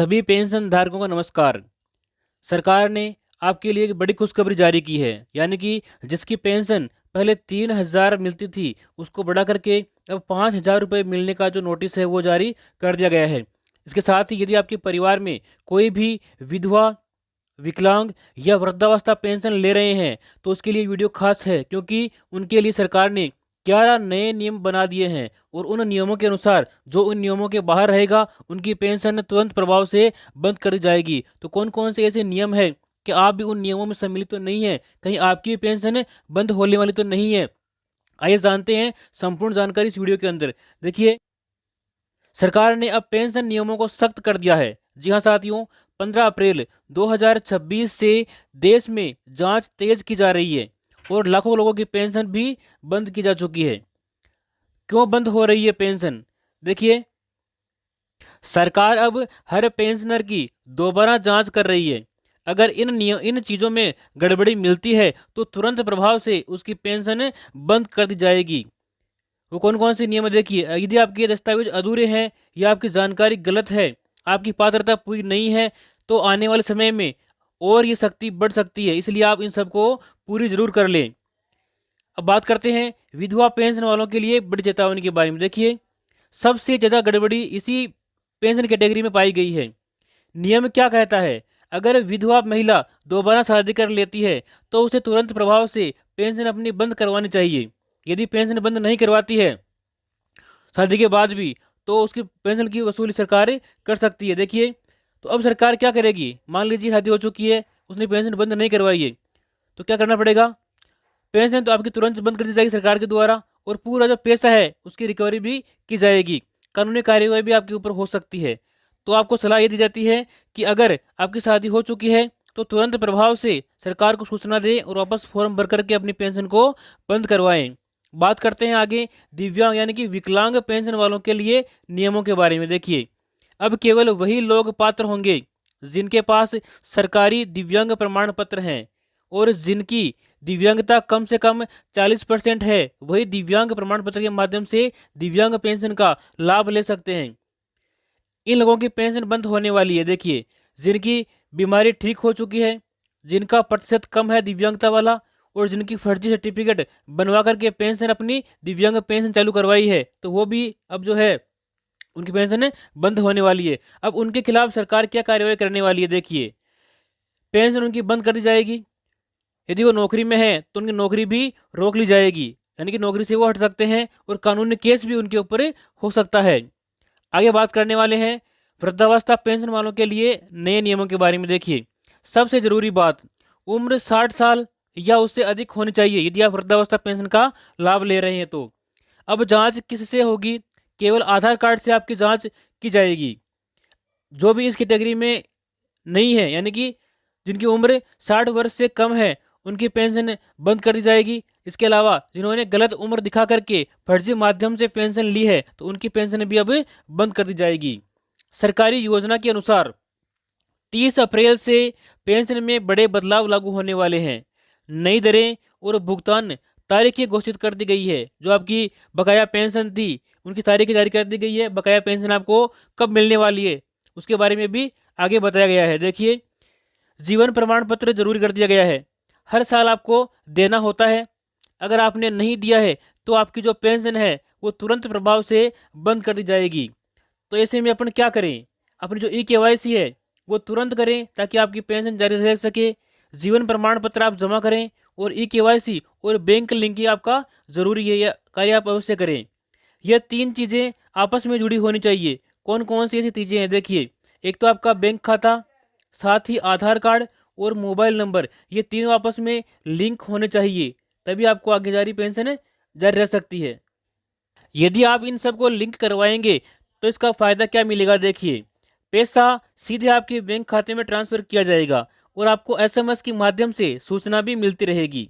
सभी पेंशन धारकों का नमस्कार। सरकार ने आपके लिए एक बड़ी खुशखबरी जारी की है, यानी कि जिसकी पेंशन पहले 3,000 मिलती थी उसको बढ़ा करके अब 5,000 रुपये मिलने का जो नोटिस है वो जारी कर दिया गया है। इसके साथ ही यदि आपके परिवार में कोई भी विधवा, विकलांग या वृद्धावस्था पेंशन ले रहे हैं तो उसके लिए वीडियो खास है, क्योंकि उनके लिए सरकार ने 11 नए नियम बना दिए हैं और उन नियमों के अनुसार जो उन नियमों के बाहर रहेगा उनकी पेंशन तुरंत प्रभाव से बंद कर दी जाएगी। तो कौन कौन से ऐसे नियम है कि आप भी उन नियमों में सम्मिलित तो नहीं है, कहीं आपकी भी पेंशन बंद होने वाली तो नहीं है। आइए जानते हैं संपूर्ण जानकारी इस वीडियो के अंदर। देखिए, सरकार ने अब पेंशन नियमों को सख्त कर दिया है। जी हाँ साथियों, 15 अप्रैल 2026 से देश में जांच तेज की जा रही है और लाखों लोगों की पेंशन भी बंद की जा चुकी है। क्यों बंद हो रही है पेंशन? देखिए, सरकार अब हर पेंशनर की दोबारा जांच कर रही है। अगर इन चीज़ों में गड़बड़ी मिलती है तो तुरंत प्रभाव से उसकी पेंशन बंद कर दी जाएगी। वो कौन कौन से नियम है? देखिए, यदि आपके दस्तावेज अधूरे हैं या आपकी जानकारी गलत है, आपकी पात्रता पूरी नहीं है, तो आने वाले समय में और ये सख्ती बढ़ सकती है, इसलिए आप इन सबको पूरी जरूर कर लें। अब बात करते हैं विधवा पेंशन वालों के लिए बड़ी चेतावनी के बारे में। देखिए, सबसे ज़्यादा गड़बड़ी इसी पेंशन कैटेगरी में पाई गई है। नियम क्या कहता है? अगर विधवा महिला दोबारा शादी कर लेती है तो उसे तुरंत प्रभाव से पेंशन अपनी बंद करवानी चाहिए। यदि पेंशन बंद नहीं करवाती है शादी के बाद भी, तो उसकी पेंशन की वसूली सरकार कर सकती है। देखिए, तो अब सरकार क्या करेगी? मान लीजिए शादी हो चुकी है, उसने पेंशन बंद नहीं करवाई है, तो क्या करना पड़ेगा? पेंशन तो आपकी तुरंत बंद कर दी जाएगी सरकार के द्वारा और पूरा जो पैसा है उसकी रिकवरी भी की जाएगी। कानूनी कार्यवाही भी आपके ऊपर हो सकती है। तो आपको सलाह ये दी जाती है कि अगर आपकी शादी हो चुकी है तो तुरंत प्रभाव से सरकार को सूचना दें और वापस फॉर्म भर करके अपनी पेंशन को बंद करवाएं। बात करते हैं आगे दिव्यांग यानी कि विकलांग पेंशन वालों के लिए नियमों के बारे में। देखिए, अब केवल वही लोग पात्र होंगे जिनके पास सरकारी दिव्यांग प्रमाण पत्र हैं और जिनकी दिव्यांगता कम से कम 40% है, वही दिव्यांग प्रमाण पत्र के माध्यम से दिव्यांग पेंशन का लाभ ले सकते हैं। इन लोगों की पेंशन बंद होने वाली है। देखिए, जिनकी बीमारी ठीक हो चुकी है, जिनका प्रतिशत कम है दिव्यांगता वाला, और जिनकी फर्जी सर्टिफिकेट बनवा करके पेंशन अपनी दिव्यांग पेंशन चालू करवाई है, तो वो भी अब जो है उनकी पेंशन बंद होने वाली है। अब उनके खिलाफ सरकार क्या कार्यवाही करने वाली है? देखिए, पेंशन उनकी बंद कर दी जाएगी। यदि वो नौकरी में है तो उनकी नौकरी भी रोक ली जाएगी, यानी कि नौकरी से वो हट सकते हैं और कानूनी केस भी उनके ऊपर हो सकता है। आगे बात करने वाले हैं वृद्धावस्था पेंशन वालों के लिए नए नियमों के बारे में। देखिए, सबसे जरूरी बात, उम्र 60 साल या उससे अधिक होनी चाहिए यदि आप वृद्धावस्था पेंशन का लाभ ले रहे हैं। तो अब जांच किससे होगी? केवल आधार कार्ड से आपकी जांच की जाएगी। जो भी इस कैटेगरी में नहीं है, यानी कि जिनकी उम्र 60 वर्ष से कम है, उनकी पेंशन बंद कर दी जाएगी। इसके अलावा जिन्होंने गलत उम्र दिखा करके फर्जी माध्यम से पेंशन ली है तो उनकी पेंशन भी अब बंद कर दी जाएगी। सरकारी योजना के अनुसार 30 अप्रैल से पेंशन में बड़े बदलाव लागू होने वाले हैं। नई दरें और भुगतान तारीखें घोषित कर दी गई है। जो आपकी बकाया पेंशन थी उनकी तारीखें जारी कर दी गई है। बकाया पेंशन आपको कब मिलने वाली है उसके बारे में भी आगे बताया गया है। देखिए, जीवन प्रमाण पत्र जरूरी कर दिया गया है। हर साल आपको देना होता है। अगर आपने नहीं दिया है तो आपकी जो पेंशन है वो तुरंत प्रभाव से बंद कर दी जाएगी। तो ऐसे में अपन क्या करें? अपनी जो KYC है वो तुरंत करें ताकि आपकी पेंशन जारी रह सके। जीवन प्रमाण पत्र आप जमा करें और KYC और बैंक लिंकिंग आपका जरूरी है, यह कार्य आप अवश्य करें। यह 3 चीज़ें आपस में जुड़ी होनी चाहिए। कौन कौन सी ऐसी चीज़ें हैं? देखिए, एक तो आपका बैंक खाता, साथ ही आधार कार्ड और मोबाइल नंबर, ये तीनों आपस में लिंक होने चाहिए, तभी आपको आगे जारी पेंशन जारी रह सकती है। यदि आप इन सब को लिंक करवाएंगे तो इसका फ़ायदा क्या मिलेगा? देखिए, पैसा सीधे आपके बैंक खाते में ट्रांसफ़र किया जाएगा और आपको SMS के माध्यम से सूचना भी मिलती रहेगी।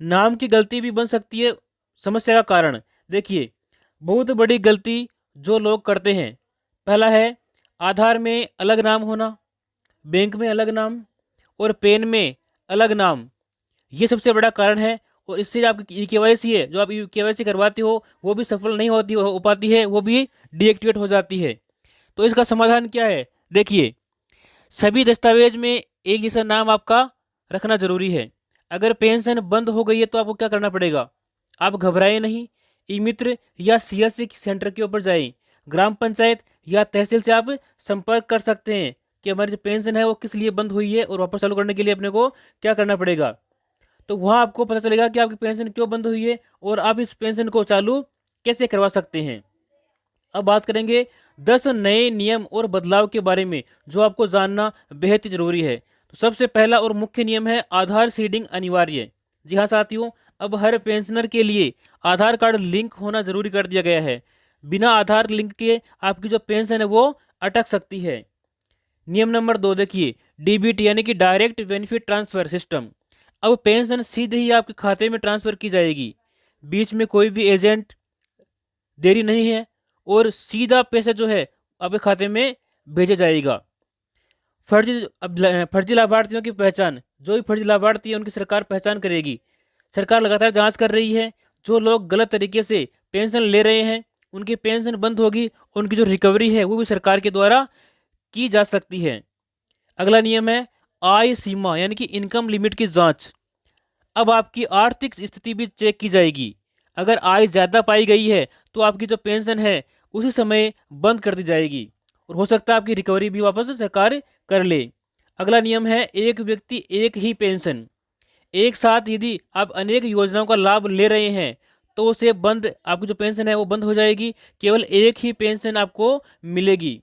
नाम की गलती भी बन सकती है समस्या का कारण। देखिए, बहुत बड़ी गलती जो लोग करते हैं, पहला है आधार में अलग नाम होना, बैंक में अलग नाम और पेन में अलग नाम। ये सबसे बड़ा कारण है और इससे आपकी KYC है, जो आप KYC करवाते हो वो भी सफल नहीं होती हो पाती है, वो भी डीएक्टिवेट हो जाती है। तो इसका समाधान क्या है? देखिए, सभी दस्तावेज में एक जैसा नाम आपका रखना जरूरी है। अगर पेंशन बंद हो गई है तो आपको क्या करना पड़ेगा? आप घबराएं नहीं, ई मित्र या सीएससी सेंटर के ऊपर जाएं। ग्राम पंचायत या तहसील से आप संपर्क कर सकते हैं कि हमारी जो पेंशन है वो किस लिए बंद हुई है और वापस चालू करने के लिए अपने को क्या करना पड़ेगा। तो वहाँ आपको पता चलेगा कि आपकी पेंशन क्यों बंद हुई है और आप इस पेंशन को चालू कैसे करवा सकते हैं। अब बात करेंगे 10 नए नियम और बदलाव के बारे में जो आपको जानना बेहद ही जरूरी है। तो सबसे पहला और मुख्य नियम है आधार सीडिंग अनिवार्य। जी हाँ साथियों, अब हर पेंशनर के लिए आधार कार्ड लिंक होना जरूरी कर दिया गया है। बिना आधार लिंक के आपकी जो पेंशन है वो अटक सकती है। नियम नंबर 2 देखिए, डीबीटी यानी कि डायरेक्ट बेनिफिट ट्रांसफर सिस्टम। अब पेंशन सीधे ही आपके खाते में ट्रांसफर की जाएगी, बीच में कोई भी एजेंट देरी नहीं है और सीधा पैसा जो है आपके खाते में भेजा जाएगा। फर्जी लाभार्थियों की पहचान, जो भी फर्जी लाभार्थी है उनकी सरकार पहचान करेगी। सरकार लगातार जांच कर रही है, जो लोग गलत तरीके से पेंशन ले रहे हैं उनकी पेंशन बंद होगी, उनकी जो रिकवरी है वो भी सरकार के द्वारा की जा सकती है। अगला नियम है आय सीमा यानी कि इनकम लिमिट की जांच। अब आपकी आर्थिक स्थिति भी चेक की जाएगी। अगर आय ज़्यादा पाई गई है तो आपकी जो पेंशन है उसी समय बंद कर दी जाएगी और हो सकता है आपकी रिकवरी भी वापस सरकार कर ले। अगला नियम है एक व्यक्ति एक ही पेंशन। एक साथ यदि आप अनेक योजनाओं का लाभ ले रहे हैं तो उसे बंद, आपकी जो पेंशन है वो बंद हो जाएगी, केवल एक ही पेंशन आपको मिलेगी।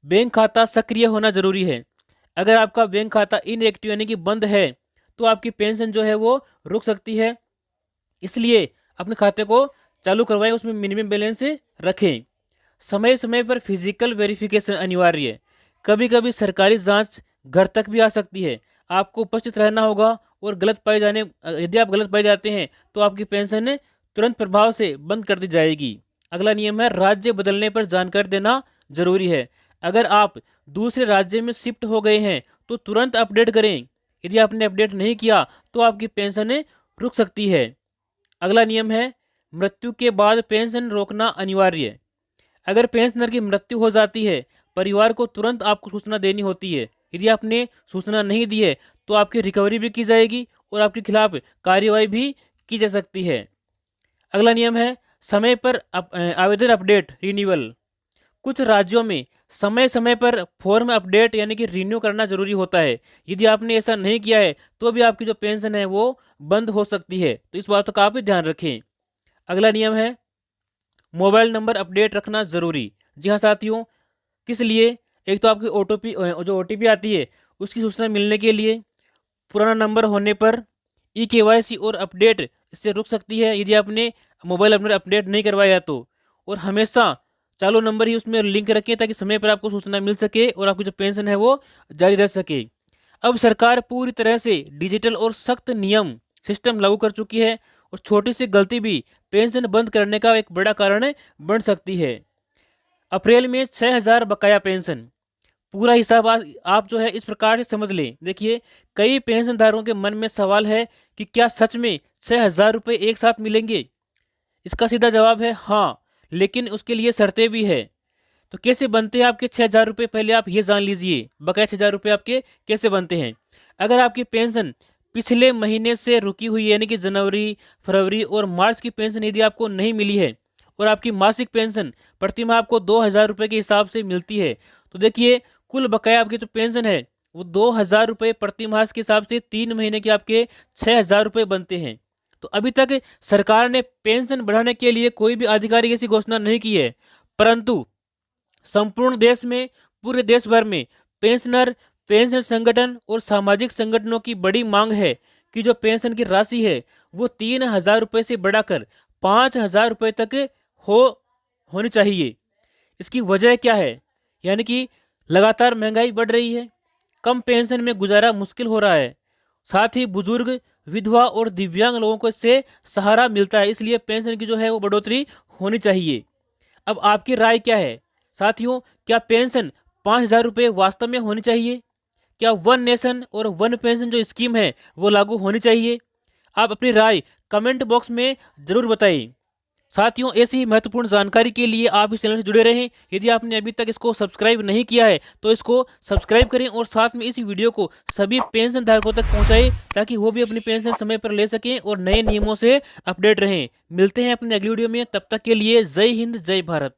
बैंक खाता सक्रिय होना जरूरी है। अगर आपका बैंक खाता इनएक्टिव यानी कि बंद है तो आपकी पेंशन जो है वो रुक सकती है, इसलिए अपने खाते को चालू करवाएं, उसमें मिनिमम बैलेंस रखें। समय समय पर फिजिकल वेरिफिकेशन अनिवार्य है। कभी कभी सरकारी जांच घर तक भी आ सकती है, आपको उपस्थित रहना होगा और यदि आप गलत पाए जाते हैं तो आपकी पेंशन तुरंत प्रभाव से बंद कर दी जाएगी। अगला नियम है राज्य बदलने पर जानकारी देना जरूरी है। अगर आप दूसरे राज्य में शिफ्ट हो गए हैं तो तुरंत अपडेट करें। यदि आपने अपडेट नहीं किया तो आपकी पेंशन रुक सकती है। अगला नियम है मृत्यु के बाद पेंशन रोकना अनिवार्य। अगर पेंशनर की मृत्यु हो जाती है परिवार को तुरंत आपको सूचना देनी होती है। यदि आपने सूचना नहीं दी है तो आपकी रिकवरी भी की जाएगी और आपके खिलाफ कार्रवाई भी की जा सकती है। अगला नियम है समय पर आवेदन अपडेट रिन्यूअल। कुछ राज्यों में समय समय पर फॉर्म अपडेट यानी कि रिन्यू करना जरूरी होता है। यदि आपने ऐसा नहीं किया है तो भी आपकी जो पेंशन है वो बंद हो सकती है, तो इस बात का आप ध्यान रखें। अगला नियम है मोबाइल नंबर अपडेट रखना जरूरी। जी हाँ साथियों, किस लिए? एक तो आपकी ओटीपी आती है उसकी सूचना मिलने के लिए, पुराना नंबर होने पर, ई केवाईसी और अपडेट इससे रुक सकती है यदि आपने मोबाइल नंबर अपडेट नहीं करवाया तो, और हमेशा चालू नंबर ही उसमें लिंक रखें ताकि समय पर आपको सूचना मिल सके और आपकी जो पेंशन है वो जारी रह सके। अब सरकार पूरी तरह से डिजिटल और सख्त नियम सिस्टम लागू कर चुकी है और छोटी सी गलती भी पेंशन बंद करने का एक बड़ा कारण बन सकती है। अप्रैल में 6,000 बकाया पेंशन, पूरा हिसाब आप जो है इस प्रकार से समझ लें। देखिए, कई पेंशनधारकों के मन में सवाल है कि क्या सच में 6,000 रुपये एक साथ मिलेंगे? इसका सीधा जवाब है हाँ, लेकिन उसके लिए शर्तें भी है। तो कैसे बनते हैं आपके 6,000 रुपये, पहले आप ये जान लीजिए बकाया 6,000 रुपये आपके कैसे बनते हैं। अगर आपकी पेंशन पिछले महीने से रुकी हुई है यानी कि जनवरी, फरवरी और मार्च की पेंशन यदि आपको नहीं मिली है और आपकी मासिक पेंशन प्रति माह आपको 2,000 रुपये के हिसाब से मिलती है, तो देखिए कुल बकाया आपकी जो पेंशन है वो 2,000 रुपये प्रति माह के हिसाब से 3 महीने के आपके 6,000 रुपये बनते हैं। तो अभी तक सरकार ने पेंशन बढ़ाने के लिए कोई भी आधिकारिक ऐसी घोषणा नहीं की है, परंतु संपूर्ण देश में, पूरे देश भर में पेंशनर, पेंशन संगठन और सामाजिक संगठनों की बड़ी मांग है कि जो पेंशन की राशि है वो 3,000 रुपये से बढ़ाकर 5,000 रुपये तक हो होनी चाहिए। इसकी वजह क्या है? यानी कि लगातार महंगाई बढ़ रही है, कम पेंशन में गुजारा मुश्किल हो रहा है, साथ ही बुजुर्ग, विधवा और दिव्यांग लोगों को इससे सहारा मिलता है, इसलिए पेंशन की जो है वो बढ़ोतरी होनी चाहिए। अब आपकी राय क्या है साथियों? क्या पेंशन 5,000 रुपये वास्तव में होनी चाहिए? क्या वन नेशन और वन पेंशन जो स्कीम है वो लागू होनी चाहिए? आप अपनी राय कमेंट बॉक्स में जरूर बताइए। साथियों, ऐसी महत्वपूर्ण जानकारी के लिए आप इस चैनल से जुड़े रहें। यदि आपने अभी तक इसको सब्सक्राइब नहीं किया है तो इसको सब्सक्राइब करें और साथ में इस वीडियो को सभी पेंशन धारकों तक पहुंचाएं, ताकि वो भी अपनी पेंशन समय पर ले सकें और नए नियमों से अपडेट रहें। मिलते हैं अपनी अगली वीडियो में, तब तक के लिए जय हिंद, जय भारत।